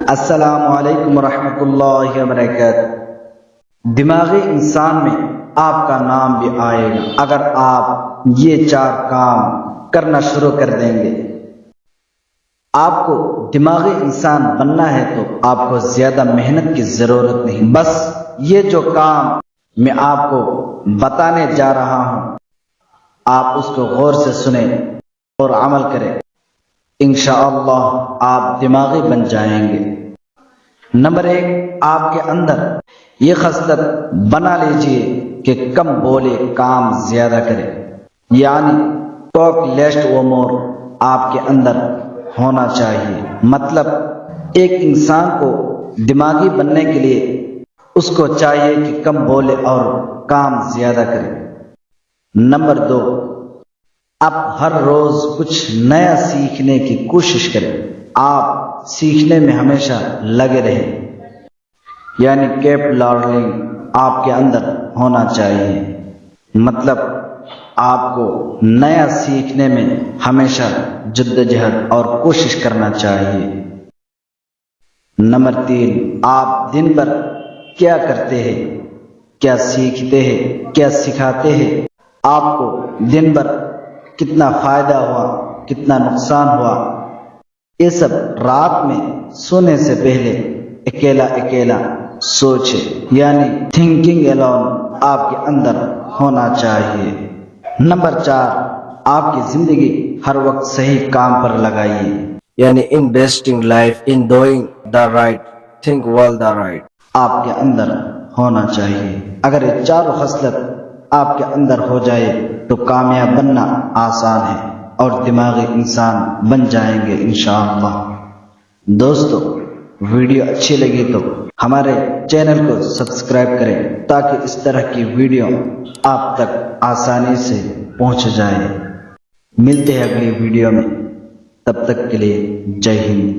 السلام علیکم ورحمۃ اللہ وبرکاتہ۔ دماغی انسان میں آپ کا نام بھی آئے گا اگر آپ یہ 4 کام کرنا شروع کر دیں گے۔ آپ کو دماغی انسان بننا ہے تو آپ کو زیادہ محنت کی ضرورت نہیں، بس یہ جو کام میں آپ کو بتانے جا رہا ہوں آپ اس کو غور سے سنیں اور عمل کریں، انشاءاللہ آپ دماغی بن جائیں گے۔ نمبر 1، آپ کے اندر یہ خصلت بنا لیجئے کہ کم بولے کام زیادہ کرے، یعنی ٹاک لیس و مور آپ کے اندر ہونا چاہیے۔ مطلب ایک انسان کو دماغی بننے کے لیے اس کو چاہیے کہ کم بولے اور کام زیادہ کرے۔ نمبر 2، آپ ہر روز کچھ نیا سیکھنے کی کوشش کریں۔ آپ سیکھنے میں ہمیشہ لگے رہیں، یعنی کیپ لرننگ آپ کے اندر ہونا چاہیے۔ مطلب آپ کو نیا سیکھنے میں ہمیشہ جدوجہد اور کوشش کرنا چاہیے۔ نمبر 3، آپ دن بھر کیا کرتے ہیں، کیا سیکھتے ہیں، کیا سکھاتے ہیں، آپ کو دن بھر کتنا فائدہ ہوا، کتنا نقصان ہوا، یہ سب رات میں سونے سے پہلے اکیلا سوچے، یعنی تھنکنگ الون آپ کے اندر ہونا چاہیے۔ نمبر 4، آپ کی زندگی ہر وقت صحیح کام پر لگائیے، یعنی investing life in doing the right thing while the right. آپ کے اندر ہونا چاہیے۔ اگر یہ 4 خصلت آپ کے اندر ہو جائے تو کامیاب بننا آسان ہے اور دماغی انسان بن جائیں گے انشاءاللہ۔ دوستو، ویڈیو اچھی لگی تو ہمارے چینل کو سبسکرائب کریں تاکہ اس طرح کی ویڈیو آپ تک آسانی سے پہنچ جائے۔ ملتے ہیں اگلی ویڈیو میں، تب تک کے لیے جے ہند۔